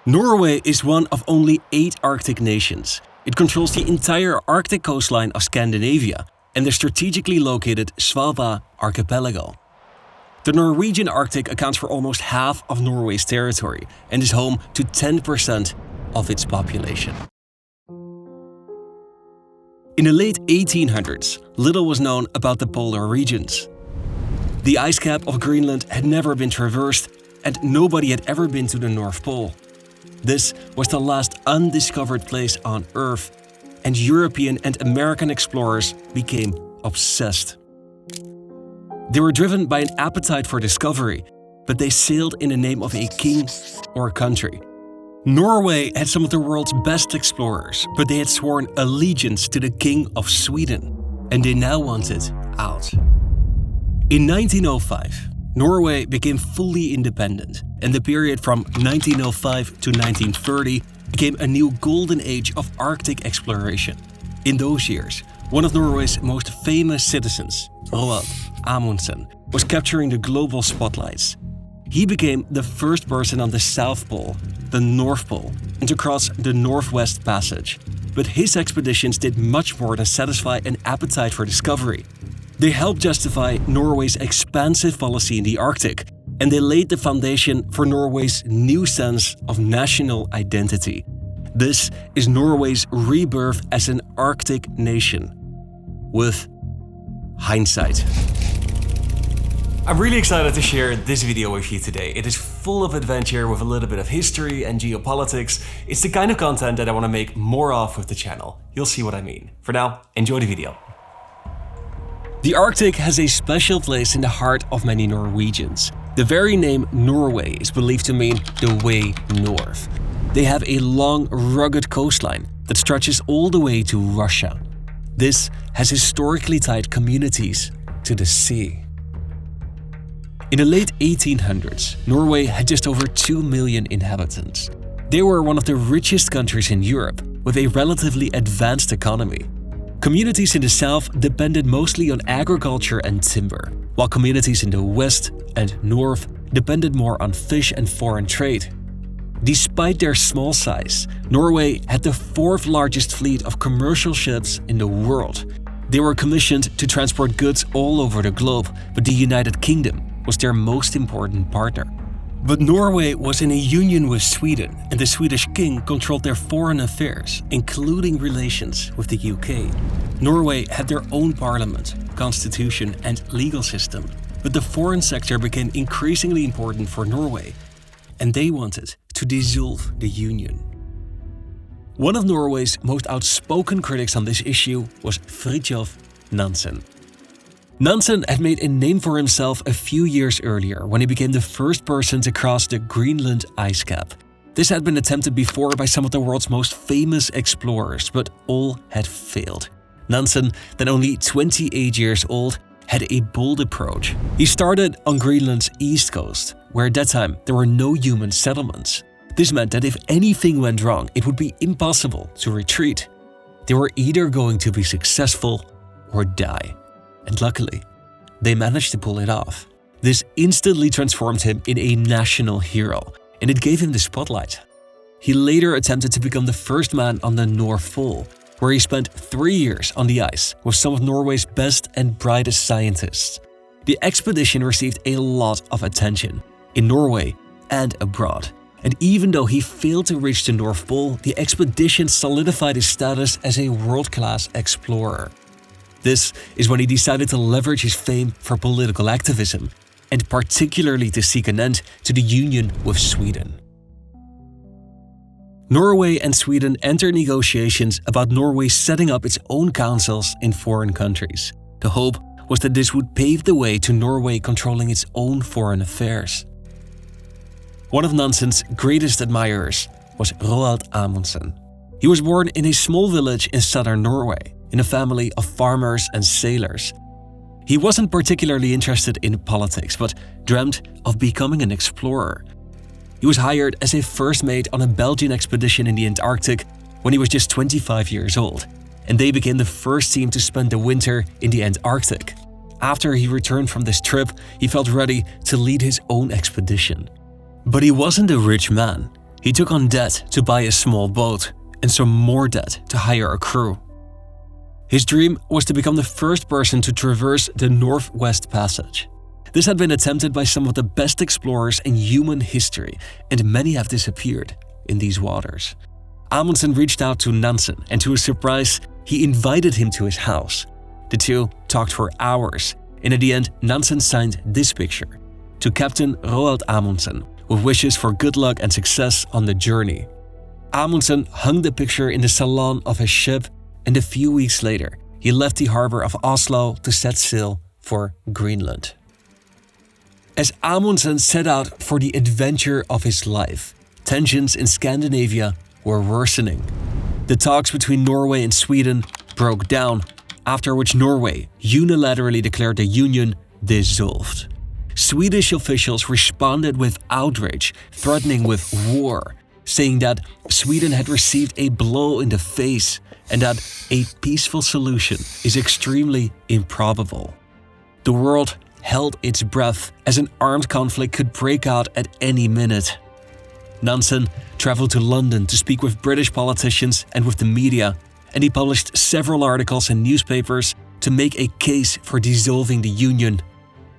Norway is one of only 8 Arctic nations. It controls the entire Arctic coastline of Scandinavia and the strategically located Svalbard archipelago. The Norwegian Arctic accounts for almost half of Norway's territory and is home to 10% of its population. In the late 1800s, little was known about the polar regions. The ice cap of Greenland had never been traversed, and nobody had ever been to the North Pole. This was the last undiscovered place on Earth, and European and American explorers became obsessed. They were driven by an appetite for discovery, but they sailed in the name of a king or country. Norway had some of the world's best explorers, but they had sworn allegiance to the King of Sweden, and they now wanted out. In 1905, Norway became fully independent, and the period from 1905 to 1930 became a new golden age of Arctic exploration. In those years, one of Norway's most famous citizens, Roald Amundsen, was capturing the global spotlights. He became the first person on the South Pole, the North Pole, and to cross the Northwest Passage. But his expeditions did much more than satisfy an appetite for discovery. They helped justify Norway's expansive policy in the Arctic, and they laid the foundation for Norway's new sense of national identity. This is Norway's rebirth as an Arctic nation. With hindsight. I'm really excited to share this video with you today. It is full of adventure with a little bit of history and geopolitics. It's the kind of content that I want to make more of with the channel. You'll see what I mean. For now, enjoy the video. The Arctic has a special place in the heart of many Norwegians. The very name Norway is believed to mean the way north. They have a long, rugged coastline that stretches all the way to Russia. This has historically tied communities to the sea. In the late 1800s, Norway had just over 2 million inhabitants. They were one of the richest countries in Europe, with a relatively advanced economy. Communities in the south depended mostly on agriculture and timber, while communities in the west and north depended more on fish and foreign trade. Despite their small size, Norway had the 4th largest fleet of commercial ships in the world. They were commissioned to transport goods all over the globe, but the United Kingdom was their most important partner. But Norway was in a union with Sweden, and the Swedish king controlled their foreign affairs, including relations with the UK. Norway had their own parliament, constitution, and legal system, but the foreign sector became increasingly important for Norway, and they wanted to dissolve the union. One of Norway's most outspoken critics on this issue was Fridtjof Nansen. Nansen had made a name for himself a few years earlier when he became the first person to cross the Greenland ice cap. This had been attempted before by some of the world's most famous explorers, but all had failed. Nansen, then only 28 years old, had a bold approach. He started on Greenland's east coast, where at that time there were no human settlements. This meant that if anything went wrong, it would be impossible to retreat. They were either going to be successful or die. And luckily, they managed to pull it off. This instantly transformed him in a national hero, and it gave him the spotlight. He later attempted to become the first man on the North Pole, where he spent 3 years on the ice with some of Norway's best and brightest scientists. The expedition received a lot of attention, in Norway and abroad. And even though he failed to reach the North Pole, the expedition solidified his status as a world-class explorer. This is when he decided to leverage his fame for political activism, and particularly to seek an end to the union with Sweden. Norway and Sweden entered negotiations about Norway setting up its own councils in foreign countries. The hope was that this would pave the way to Norway controlling its own foreign affairs. One of Nansen's greatest admirers was Roald Amundsen. He was born in a small village in southern Norway, in a family of farmers and sailors. He wasn't particularly interested in politics, but dreamt of becoming an explorer. He was hired as a first mate on a Belgian expedition in the Antarctic when he was just 25 years old, and they became the first team to spend the winter in the Antarctic. After he returned from this trip, he felt ready to lead his own expedition. But he wasn't a rich man. He took on debt to buy a small boat and some more debt to hire a crew. His dream was to become the first person to traverse the Northwest Passage. This had been attempted by some of the best explorers in human history, and many have disappeared in these waters. Amundsen reached out to Nansen, and to his surprise, he invited him to his house. The two talked for hours, and at the end, Nansen signed this picture to Captain Roald Amundsen, with wishes for good luck and success on the journey. Amundsen hung the picture in the salon of his ship, and a few weeks later, he left the harbor of Oslo to set sail for Greenland. As Amundsen set out for the adventure of his life, tensions in Scandinavia were worsening. The talks between Norway and Sweden broke down, after which Norway unilaterally declared the union dissolved. Swedish officials responded with outrage, threatening with war, saying that Sweden had received a blow in the face and that a peaceful solution is extremely improbable. The world held its breath as an armed conflict could break out at any minute. Nansen traveled to London to speak with British politicians and with the media, and he published several articles in newspapers to make a case for dissolving the Union.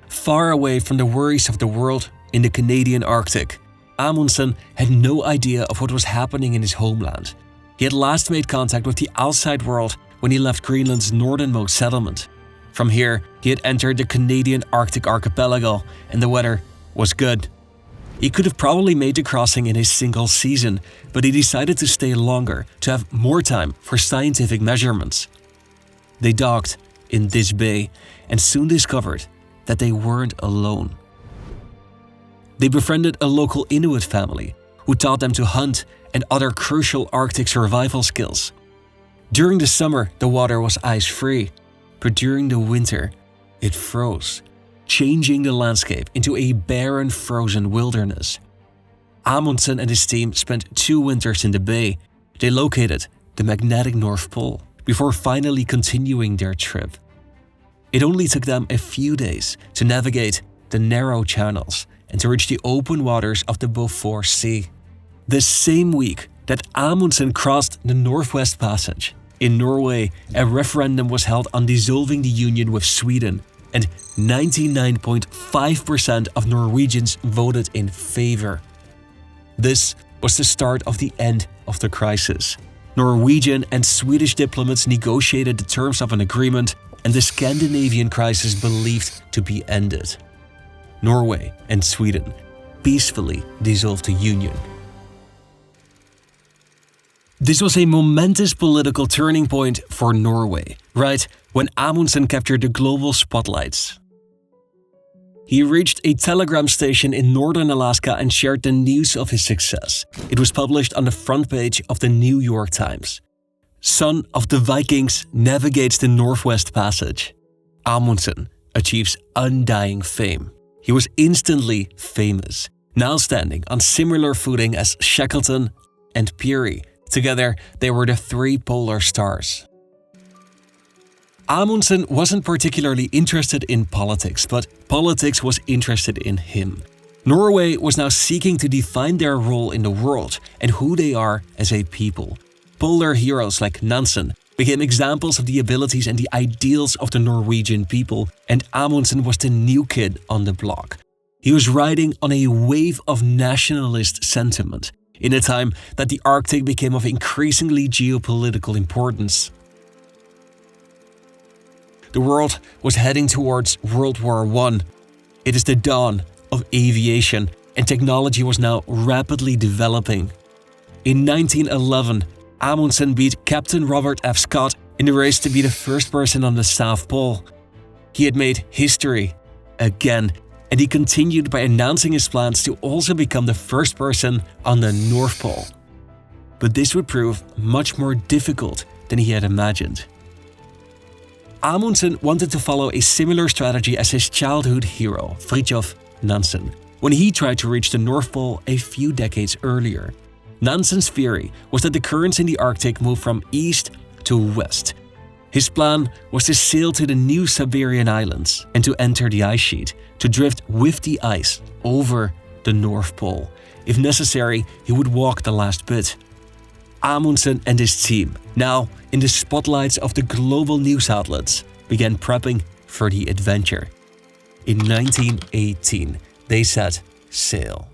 Far away from the worries of the world in the Canadian Arctic, Amundsen had no idea of what was happening in his homeland. He had last made contact with the outside world when he left Greenland's northernmost settlement. From here, he had entered the Canadian Arctic archipelago, and the weather was good. He could have probably made the crossing in a single season, but he decided to stay longer to have more time for scientific measurements. They docked in this bay and soon discovered that they weren't alone. They befriended a local Inuit family who taught them to hunt and other crucial Arctic survival skills. During the summer, the water was ice-free, but during the winter, it froze, changing the landscape into a barren frozen wilderness. Amundsen and his team spent 2 winters in the bay. They located the magnetic North Pole before finally continuing their trip. It only took them a few days to navigate the narrow channels and to reach the open waters of the Beaufort Sea. The same week that Amundsen crossed the Northwest Passage, in Norway, a referendum was held on dissolving the union with Sweden, and 99.5% of Norwegians voted in favor. This was the start of the end of the crisis. Norwegian and Swedish diplomats negotiated the terms of an agreement, and the Scandinavian crisis believed to be ended. Norway and Sweden peacefully dissolved the union. This was a momentous political turning point for Norway, right when Amundsen captured the global spotlights. He reached a telegram station in northern Alaska and shared the news of his success. It was published on the front page of the New York Times. Son of the Vikings navigates the Northwest Passage. Amundsen achieves undying fame. He was instantly famous, now standing on similar footing as Shackleton and Peary. Together, they were the 3 polar stars. Amundsen wasn't particularly interested in politics, but politics was interested in him. Norway was now seeking to define their role in the world and who they are as a people. Polar heroes like Nansen became examples of the abilities and the ideals of the Norwegian people, and Amundsen was the new kid on the block. He was riding on a wave of nationalist sentiment in a time that the Arctic became of increasingly geopolitical importance. The world was heading towards World War I. It is the dawn of aviation, and technology was now rapidly developing. In 1911, Amundsen beat Captain Robert F. Scott in the race to be the first person on the South Pole. He had made history again, and he continued by announcing his plans to also become the first person on the North Pole. But this would prove much more difficult than he had imagined. Amundsen wanted to follow a similar strategy as his childhood hero, Fridtjof Nansen, when he tried to reach the North Pole a few decades earlier. Nansen's theory was that the currents in the Arctic move from east to west. His plan was to sail to the new Siberian islands and to enter the ice sheet, to drift with the ice over the North Pole. If necessary, he would walk the last bit. Amundsen and his team, now in the spotlights of the global news outlets, began prepping for the adventure. In 1918, they set sail.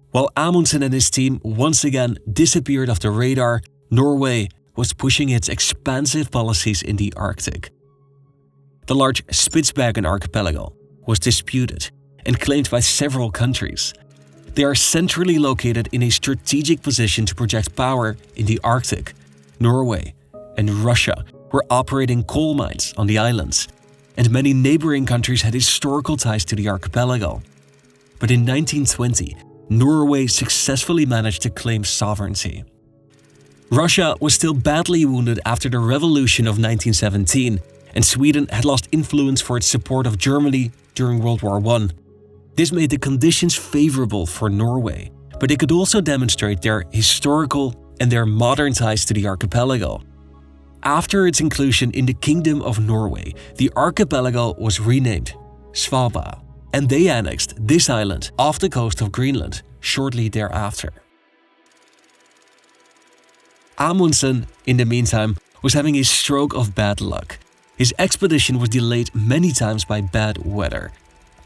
While Amundsen and his team once again disappeared off the radar, Norway was pushing its expansive policies in the Arctic. The large Spitsbergen archipelago was disputed and claimed by several countries. They are centrally located in a strategic position to project power in the Arctic. Norway and Russia were operating coal mines on the islands, and many neighboring countries had historical ties to the archipelago. But in 1920, Norway successfully managed to claim sovereignty. Russia was still badly wounded after the revolution of 1917, and Sweden had lost influence for its support of Germany during World War I. This made the conditions favorable for Norway, but they could also demonstrate their historical and their modern ties to the archipelago. After its inclusion in the Kingdom of Norway, the archipelago was renamed Svalbard, and they annexed this island off the coast of Greenland shortly thereafter. Amundsen, in the meantime, was having a stroke of bad luck. His expedition was delayed many times by bad weather.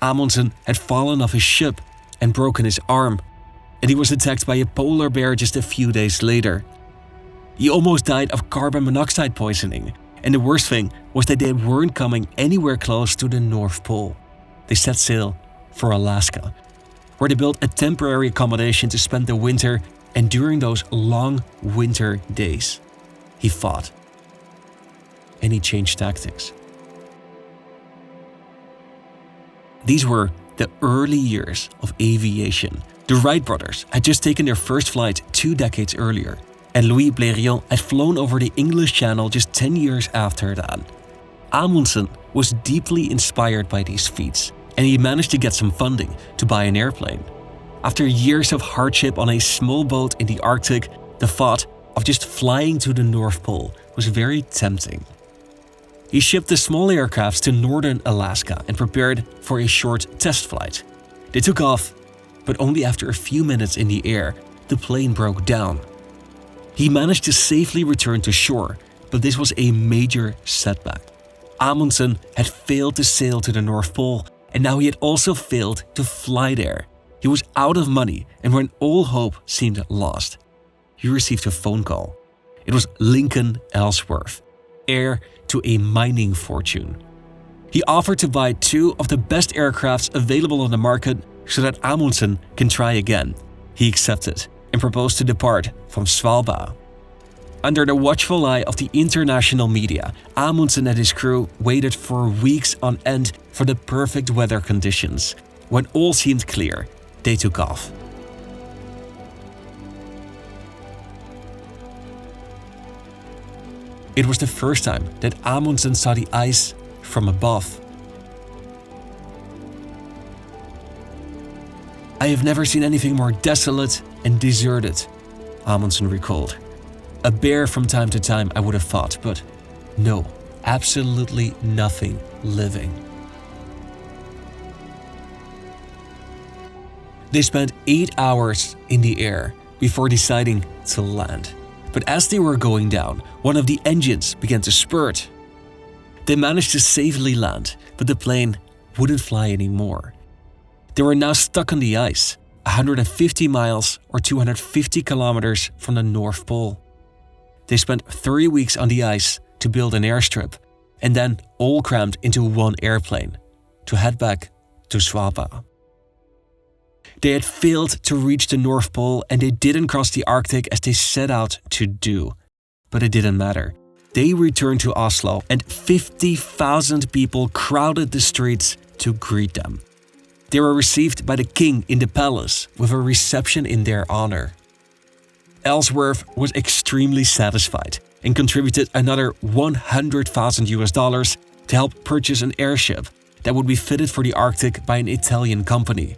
Amundsen had fallen off his ship and broken his arm, and he was attacked by a polar bear just a few days later. He almost died of carbon monoxide poisoning, and the worst thing was that they weren't coming anywhere close to the North Pole. They set sail for Alaska, where they built a temporary accommodation to spend the winter, and during those long winter days, he fought. And he changed tactics. These were the early years of aviation. The Wright brothers had just taken their first flight 2 decades earlier, and Louis Blériot had flown over the English Channel just 10 years after that. Amundsen was deeply inspired by these feats, and he managed to get some funding to buy an airplane. After years of hardship on a small boat in the Arctic, the thought of just flying to the North Pole was very tempting. He shipped the small aircrafts to northern Alaska and prepared for a short test flight. They took off, but only after a few minutes in the air, the plane broke down. He managed to safely return to shore, but this was a major setback. Amundsen had failed to sail to the North Pole, and now he had also failed to fly there. He was out of money, and when all hope seemed lost, he received a phone call. It was Lincoln Ellsworth, heir to a mining fortune. He offered to buy 2 of the best aircrafts available on the market so that Amundsen can try again. He accepted and proposed to depart from Svalbard. Under the watchful eye of the international media, Amundsen and his crew waited for weeks on end for the perfect weather conditions. When all seemed clear, they took off. It was the first time that Amundsen saw the ice from above. "I have never seen anything more desolate and deserted," Amundsen recalled. "A bear from time to time, I would have thought, but no, absolutely nothing living." They spent 8 hours in the air before deciding to land. But as they were going down, one of the engines began to spurt. They managed to safely land, but the plane wouldn't fly anymore. They were now stuck on the ice, 150 miles or 250 kilometers from the North Pole. They spent 3 weeks on the ice to build an airstrip, and then all crammed into one airplane to head back to Svalbard. They had failed to reach the North Pole, and they didn't cross the Arctic as they set out to do. But it didn't matter. They returned to Oslo, and 50,000 people crowded the streets to greet them. They were received by the king in the palace with a reception in their honor. Ellsworth was extremely satisfied and contributed another $100,000 to help purchase an airship that would be fitted for the Arctic by an Italian company.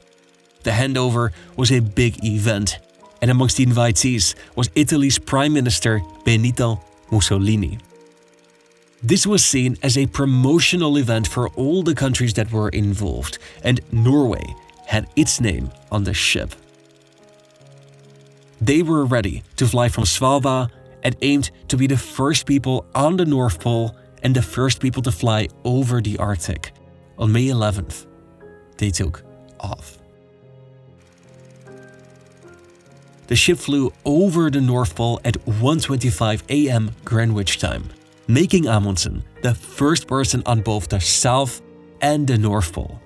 The handover was a big event, and amongst the invitees was Italy's Prime Minister Benito Mussolini. This was seen as a promotional event for all the countries that were involved, and Norway had its name on the ship. They were ready to fly from Svalbard and aimed to be the first people on the North Pole and the first people to fly over the Arctic. On May 11th, they took off. The ship flew over the North Pole at 1:25 a.m. Greenwich time, making Amundsen the first person on both the South and the North Pole.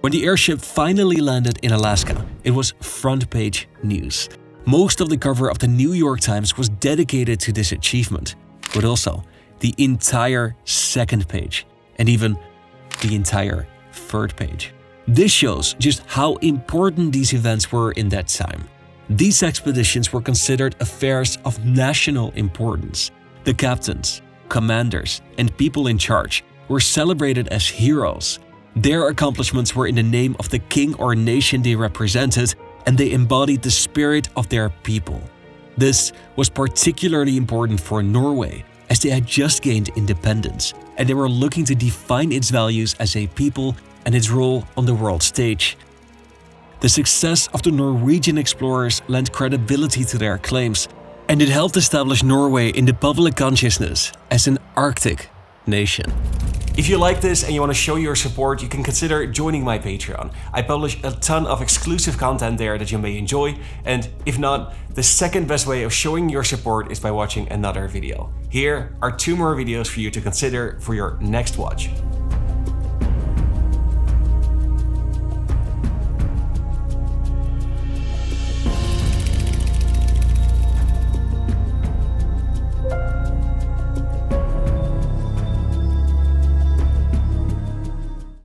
When the airship finally landed in Alaska, it was front-page news. Most of the cover of the New York Times was dedicated to this achievement, but also the entire second page, and even the entire third page. This shows just how important these events were in that time. These expeditions were considered affairs of national importance. The captains, commanders, and people in charge were celebrated as heroes. Their accomplishments were in the name of the king or nation they represented, and they embodied the spirit of their people. This was particularly important for Norway, as they had just gained independence, and they were looking to define its values as a people and its role on the world stage. The success of the Norwegian explorers lent credibility to their claims, and it helped establish Norway in the public consciousness as an Arctic nation. If you like this and you want to show your support, you can consider joining my Patreon. I publish a ton of exclusive content there that you may enjoy, and if not, the second best way of showing your support is by watching another video. Here are 2 more videos for you to consider for your next watch.